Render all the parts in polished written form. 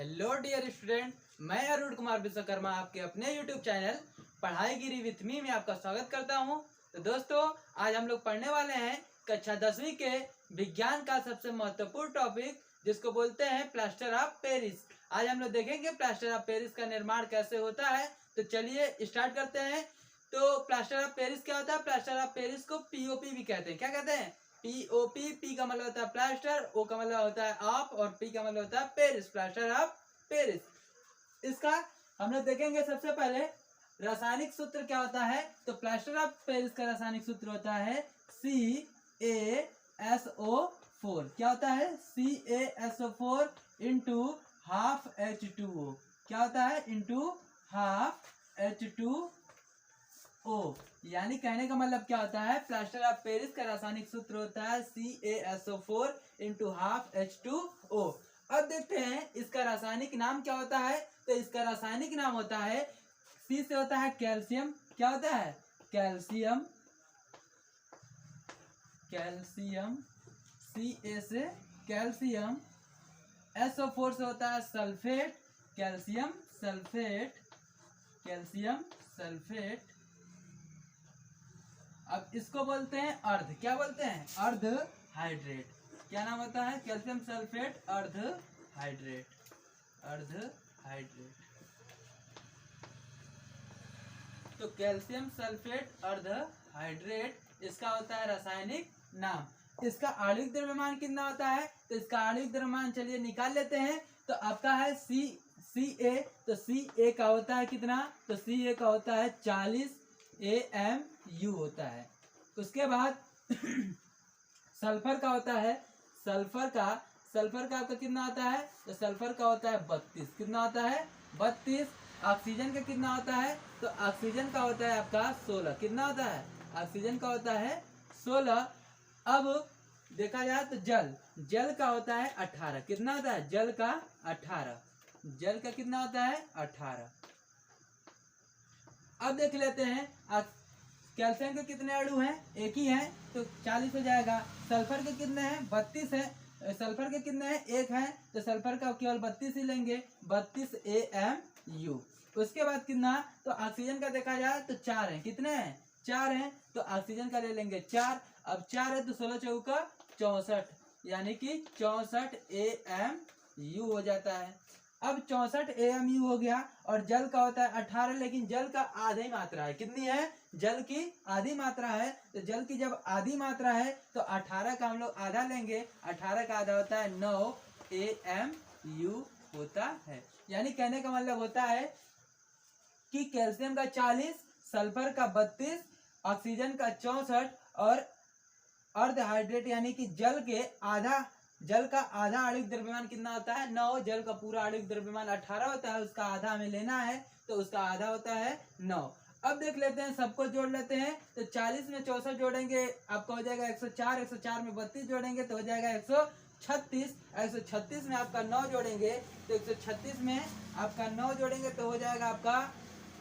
Hello dear student, मैं अरुण कुमार विश्वकर्मा आपके अपने यूट्यूब चैनल पढ़ाई गिरी विथ मी में आपका स्वागत करता हूं। तो दोस्तों, आज हम लोग पढ़ने वाले हैं कक्षा 10वीं के विज्ञान का सबसे महत्वपूर्ण टॉपिक जिसको बोलते हैं प्लास्टर ऑफ पेरिस। आज हम लोग देखेंगे प्लास्टर ऑफ पेरिस का निर्माण कैसे होता है। तो चलिए स्टार्ट करते हैं। तो प्लास्टर ऑफ पेरिस क्या होता है? प्लास्टर ऑफ पेरिस को पीओपी भी कहते हैं। क्या कहते हैं? पीओपी। पी का मतलब होता है प्लास्टर, ओ का मतलब होता है ऑफ और पी का मतलब होता है पेरिस, प्लास्टर ऑफ पेरिस। इसका हम लोग देखेंगे सबसे पहले रासायनिक सूत्र क्या होता है। तो प्लास्टर ऑफ पेरिस का रासायनिक सूत्र होता है CaSO4। क्या होता है? CaSO4 into half H2O। क्या होता है? Into half H2O। यानी कहने का मतलब क्या होता है? प्लास्टर ऑफ पेरिस का रासायनिक सूत्र होता है CaSO4 इंटू हाफ H2O। अब देखते हैं इसका रासायनिक नाम क्या होता है। तो इसका रासायनिक नाम होता है, C से होता है कैल्शियम। क्या होता है? कैल्शियम। कैल्शियम, Ca से कैल्शियम। SO4 से होता है sulphate, calcium sulphate, calcium sulphate. अब इसको बोलते हैं अर्ध। क्या बोलते हैं? अर्ध हाइड्रेट। क्या नाम होता है? कैल्शियम सल्फेट अर्ध हाइड्रेट, अर्ध हाइड्रेट। तो कैल्शियम सल्फेट अर्ध हाइड्रेट इसका होता है रासायनिक नाम। इसका आणविक द्रव्यमान कितना होता है? तो इसका आणविक द्रव्यमान चलिए निकाल लेते हैं। तो आपका है Ca। तो Ca का होता है कितना? तो Ca का होता है 40 AMU होता है। उसके बाद सल्फर का होता है, सल्फर का आपका कितना होता है? तो सल्फर का होता है 32। कितना होता है? 32। ऑक्सीजन का कितना होता है? तो ऑक्सीजन का होता है आपका 16। कितना होता है? ऑक्सीजन का होता है 16। अब देखा जाए तो जल का होता है 18। कितना होता है? जल का 18। जल का कितना होता है? 18। अब देख लेते हैं कैल्शियम के कितने अणु हैं? एक ही है, तो 40 हो जाएगा। सल्फर के कितने हैं? 32 है। सल्फर के कितने हैं? एक है, तो सल्फर का केवल 32 ही लेंगे, 32 AMU। उसके बाद कितना? तो ऑक्सीजन का देखा जाए तो 4 है। कितने हैं? 4 हैं, तो ऑक्सीजन का ले लेंगे 4। अब 4 है तो 16 चौका 64, यानी कि 64 AMU हो जाता है। अब 64 AMU हो गया। और जल का होता है 18, लेकिन जल का आधी मात्रा है। कितनी है? जल की आधी मात्रा है। तो जल की जब आधी मात्रा है तो 18 का हम लोग आधा लेंगे। 18 का आधा होता है 9 AMU होता है। यानी कहने का मतलब होता है कि कैल्शियम का 40, सल्फर का 32, ऑक्सीजन का 64 और अर्ध हाइड्रेट यानी कि जल का आधा आणविक द्रव्यमान कितना होता है? 9। जल का पूरा आणविक द्रव्यमान 18 होता है, उसका आधा हमें लेना है, तो उसका आधा होता है 9। अब देख लेते हैं, सबको जोड़ लेते हैं। तो 40 में 64 जोड़ेंगे आपका हो जाएगा 104। 104 में 32 जोड़ेंगे तो हो जाएगा 136। 136 में आपका 9 जोड़ेंगे तो 136 में आपका 9 जोड़ेंगे तो हो जाएगा आपका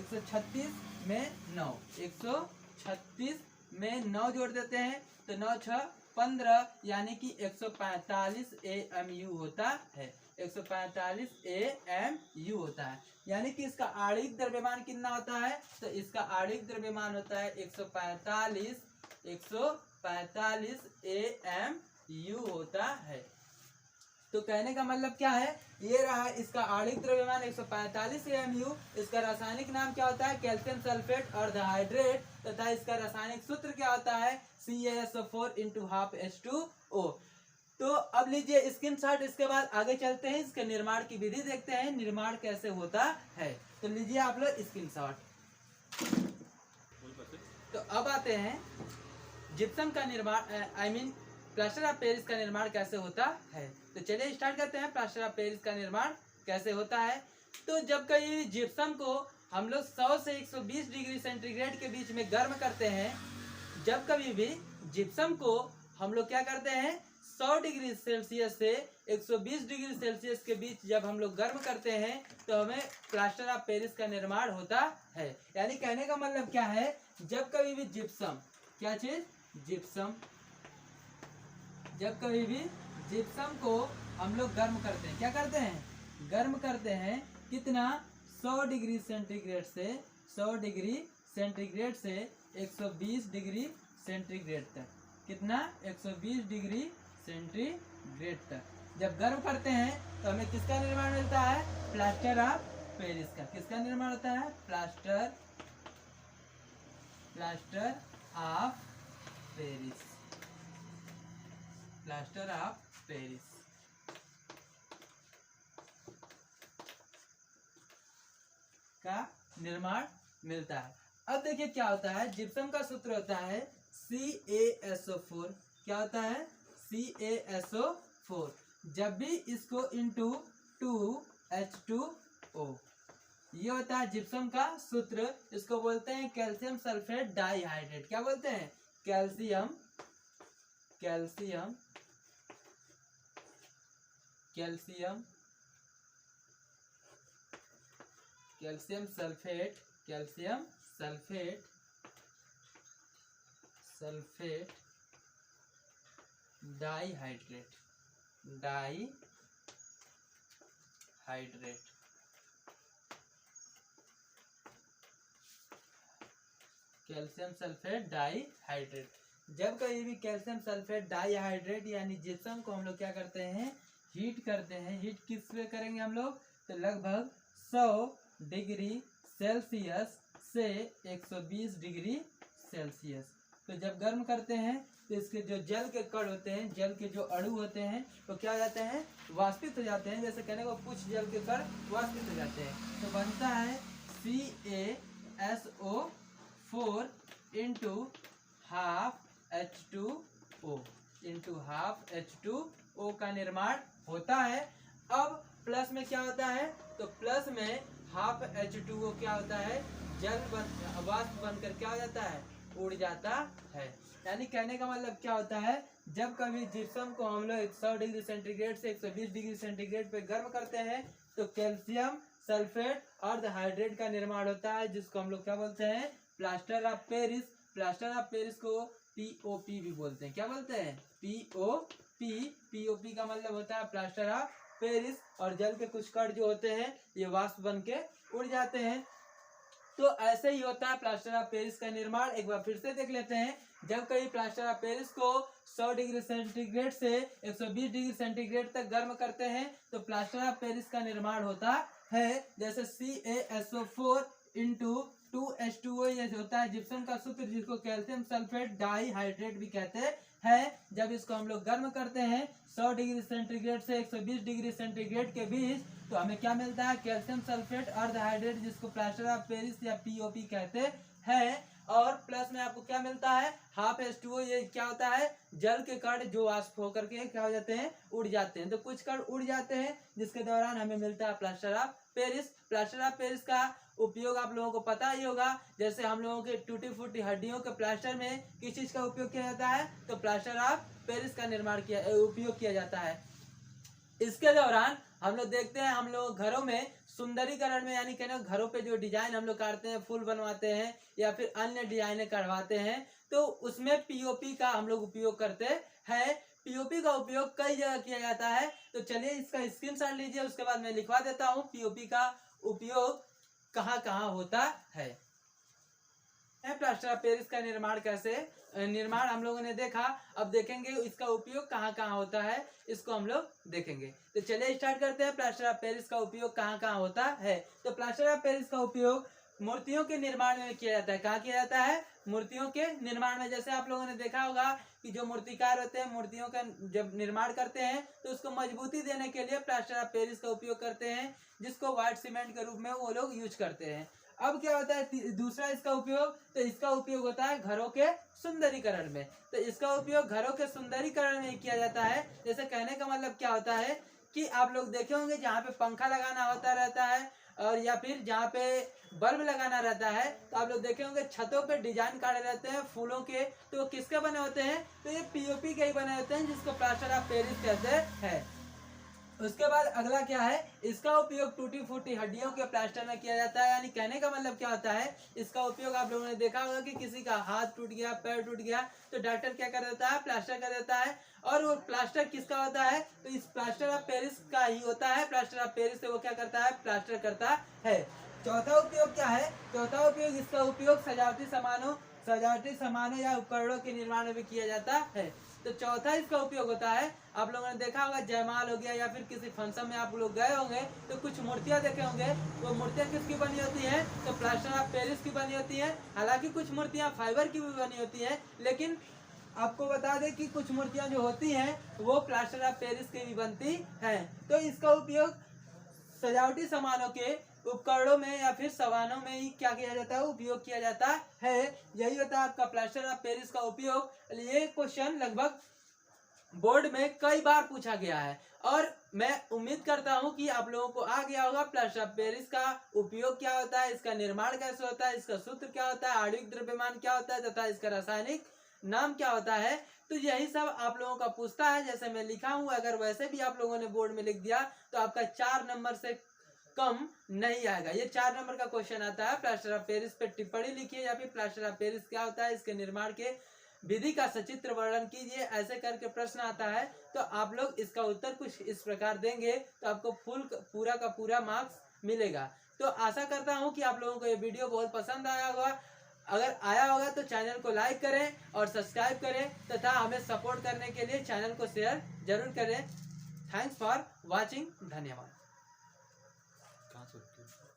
136 में 9। 136 में 9 जोड़ देते हैं तो 9 6 15, यानी कि 145 AMU होता है। 145 AMU होता है। यानी कि इसका आणविक द्रव्यमान कितना होता है? तो इसका आणविक द्रव्यमान होता है 145 AMU होता है। तो कहने का मतलब क्या है? ये रहा इसका आणविक द्रव्यमान 145 AMU। इसका रासायनिक नाम क्या होता है? कैल्शियम सल्फेट अर्ध हाइड्रेट। तथा इसका रासायनिक सूत्र क्या होता है? CaSO4 into half H2O। तो अब लीजिए स्क्रीनशॉट। इसके बाद आगे चलते हैं, इसके निर्माण की विधि देखते हैं, निर्माण कैसे होता है। तो लीजिए आप लोग स्क्रीनशॉट। तो अब आते हैं जिप्सम का निर्माण, प्लास्टर ऑफ पेरिस का निर्माण कैसे होता है। तो चलिए स्टार्ट करते हैं प्लास्टर ऑफ पेरिस का निर्माण कैसे होता है। तो जब कभी जिप्सम को हम लोग 100 से 120 डिग्री सेंटीग्रेड के बीच में गर्म करते हैं, जब कभी भी जिप्सम को हम लोग क्या करते हैं 100 डिग्री सेल्सियस से 120 डिग्री सेल्सियस के बीच जब हम लोग गर्म करते हैं तो हमें प्लास्टर ऑफ पेरिस का निर्माण होता है। यानी कहने का मतलब क्या है? जब कभी भी जिप्सम, क्या चीज? जिप्सम, जब कभी भी जिप्सम को हम लोग गर्म करते हैं, क्या करते हैं? गर्म करते हैं कितना 100 डिग्री सेंटीग्रेड से 100 डिग्री सेंटीग्रेड से 120 डिग्री सेंटीग्रेड तक। कितना 120 डिग्री सेंटीग्रेड तक जब गर्म करते हैं तो हमें किसका निर्माण मिलता है? प्लास्टर ऑफ पेरिस का। किसका निर्माण होता है? Plaster of Paris. Plaster of Paris का निर्माण मिलता है। अब देखिए क्या होता है, जिप्सम का सूत्र होता है CaSO4। क्या होता है? CaSO4। जब भी इसको इंटू 2H2O, ये होता है जिप्सम का सूत्र। इसको बोलते हैं कैल्शियम सल्फेट डाइहाइड्रेट। क्या बोलते हैं? Calcium sulphate dihydrate. Calcium sulphate dihydrate. जब कभी भी कैल्शियम सल्फेट डाइहाइड्रेट यानी जिप्सम को हम लोग क्या करते हैं? हीट करते हैं। हीट किस पे करेंगे हम लोग? तो लगभग 100 डिग्री सेल्सियस से 120 डिग्री सेल्सियस। तो जब गर्म करते हैं तो इसके जो जल के कण होते हैं, जल के जो अणु होते हैं, तो क्या हो जाते हैं? वाष्पित हो जाते हैं। जैसे कहने को कुछ जल के कण वाष्पित हो जाते हैं। तो बनता है CaSO4 इंटू हाफ H2O का निर्माण होता है। अब प्लस में क्या होता है? तो प्लस में हाफ H2O क्या होता है? वाष्प बनकर क्या हो जाता है? उड़ जाता है। यानी कहने का मतलब क्या होता है? जब कभी जिप्सम को हम लोग 100 डिग्री सेंटीग्रेड से 120 डिग्री सेंटीग्रेड पे गर्म करते हैं तो कैल्शियम सल्फेट और हाइड्रेट का निर्माण होता है, जिसको हम लोग क्या बोलते हैं? Plaster of Paris. Plaster of Paris को POP भी बोलते हैं। क्या बोलते हैं? POP का मतलब होता है प्लास्टर ऑफ पेरिस। और जल के कुछ कण जो होते हैं ये वाष्प बन के उड़ जाते हैं। तो ऐसे ही होता है प्लास्टर ऑफ पेरिस का निर्माण। एक बार फिर से देख लेते हैं। जब कभी प्लास्टर ऑफ पेरिस को 100 डिग्री सेंटीग्रेड से 120 डिग्री सेंटीग्रेड तक गर्म करते हैं तो प्लास्टर ऑफ पेरिस का निर्माण होता है। जैसे CaSO4 इंटू 2H2O ये होता है जिप्सम का सूत्र, जिसको कैल्शियम सल्फेट डाइहाइड्रेट भी कहते हैं। जब इसको हम लोग गर्म करते हैं 100 डिग्री सेंटीग्रेड से 120 डिग्री सेंटीग्रेड के बीच तो हमें क्या मिलता है? कैल्शियम सल्फेट अर्धहाइड्रेट, जिसको प्लास्टर ऑफ पेरिस या POP कहते हैं। और प्लस में आपको क्या मिलता है? Half H2O। ये क्या होता है? जल के कण जो वाष्प होकर के क्या हो जाते हैं? उड़ जाते हैं। तो कुछ कण उड़ जाते हैं जिसके दौरान हमें मिलता है plaster of Paris. Plaster of Paris का उपयोग आप लोगों को पता ही होगा। जैसे हम लोगों के टूटी फूटी हड्डियों के प्लास्टर में किस चीज का उपयोग किया जाता है? तो प्लास्टर ऑफ पेरिस का उपयोग किया जाता है। इसके दौरान हम लोग देखते हैं, हम लोग घरों में सुंदरीकरण में यानी कहने घरों पे जो डिजाइन हम लोग काटते हैं, फूल बनवाते हैं या फिर अन्य डिजाइने करवाते हैं, तो उसमें POP का हम लोग उपयोग करते हैं। POP का उपयोग कई जगह किया जाता है। तो चलिए इसका स्क्रीनशॉट लीजिए, उसके बाद मैं लिखवा देता हूँ POP का उपयोग कहाँ कहाँ होता है। प्लास्टर ऑफ पेरिस का निर्माण कैसे निर्माण हम लोगों ने देखा। अब देखेंगे इसका उपयोग कहाँ कहाँ होता है, इसको हम लोग देखेंगे। तो चलिए स्टार्ट करते हैं। प्लास्टर ऑफ पेरिस का उपयोग कहाँ कहाँ होता है। तो प्लास्टर ऑफ पेरिस का उपयोग मूर्तियों के निर्माण में किया जाता है। कहाँ किया जाता है? मूर्तियों के निर्माण में। जैसे आप लोगों ने देखा होगा कि जो मूर्तिकार होते हैं मूर्तियों का जब निर्माण करते हैं तो उसको मजबूती देने के लिए प्लास्टर ऑफ पेरिस का उपयोग करते हैं, जिसको व्हाइट सीमेंट के रूप में वो लोग यूज करते हैं। अब क्या होता है दूसरा इसका उपयोग? तो इसका उपयोग होता है घरों के सुंदरीकरण में। तो इसका उपयोग घरों के सुंदरीकरण में किया जाता है। जैसे कहने का मतलब क्या होता है कि आप लोग देखे होंगे जहाँ पे पंखा लगाना होता रहता है और या फिर जहाँ पे बल्ब लगाना रहता है, तो आप लोग देखे होंगे छतों पे डिजाइन काटे रहते हैं फूलों के। तो वो किसके बने होते हैं? तो ये POP के ही बने होते हैं, जिसको प्लास्टर ऑफ पेरिस कहते हैं। उसके बाद अगला क्या है, इसका उपयोग टूटी फूटी हड्डियों के प्लास्टर में किया जाता है। यानी कहने का मतलब क्या होता है, इसका उपयोग आप लोगों ने देखा होगा कि किसी का हाथ टूट गया, पैर टूट गया, तो डॉक्टर क्या कर देता है, प्लास्टर कर देता है। और वो प्लास्टर किसका होता है, तो इस प्लास्टर ऑफ पेरिस का ही होता है। प्लास्टर ऑफ पेरिस से वो क्या करता है, प्लास्टर करता है। चौथा उपयोग क्या है, चौथा उपयोग, इसका उपयोग सजावटी सामानों या उपकरणों के निर्माण में भी किया जाता है। तो चौथा इसका उपयोग होता है, आप लोगों ने देखा होगा जयमाल हो गया या फिर किसी फंक्शन में आप लोग गए होंगे तो कुछ मूर्तियां देखे होंगे। वो मूर्तियां किसकी बनी होती हैं, तो प्लास्टर ऑफ पेरिस की बनी होती हैं। हालांकि कुछ मूर्तियां फाइबर की भी बनी होती हैं, लेकिन आपको बता दें कि कुछ मूर्तियां जो होती हैं वो प्लास्टर ऑफ पेरिस की भी बनती हैं। तो इसका उपयोग सजावटी सामानों के उपकरणों में या फिर सामानों में ही क्या किया जाता है, उपयोग किया जाता है। यही होता है आपका प्लास्टर ऑफ पेरिस का उपयोग। ये क्वेश्चन लगभग बोर्ड में कई बार पूछा गया है और मैं उम्मीद करता हूं कि आप लोगों को आ गया होगा प्लास्टर ऑफ पेरिस का उपयोग क्या होता है, इसका निर्माण कैसे होता है, इसका सूत्र क्या होता है, आणविक द्रव्यमान क्या होता है तथा इसका रासायनिक नाम क्या होता है। तो यही सब आप लोगों का पूछता है, जैसे मैं लिखा हूं। अगर वैसे भी आप लोगों ने बोर्ड में लिख दिया तो आपका 4 नंबर से कम नहीं आएगा। ये 4 नंबर का क्वेश्चन आता है। प्लास्टर ऑफ पेरिस पे टिप्पणी लिखिए या फिर प्लास्टर ऑफ पेरिस क्या होता है, इसके निर्माण के विधि का सचित्र वर्णन कीजिए, ऐसे करके प्रश्न आता है। तो आप लोग इसका उत्तर कुछ इस प्रकार देंगे तो आपको पूरा का पूरा मार्क्स मिलेगा। तो आशा करता हूं कि आप लोगों को ये वीडियो बहुत पसंद आया होगा। अगर आया होगा तो चैनल को लाइक करें और सब्सक्राइब करें तथा हमें सपोर्ट करने के लिए चैनल को शेयर जरूर करें। थैंक्स फॉर वॉचिंग, धन्यवाद।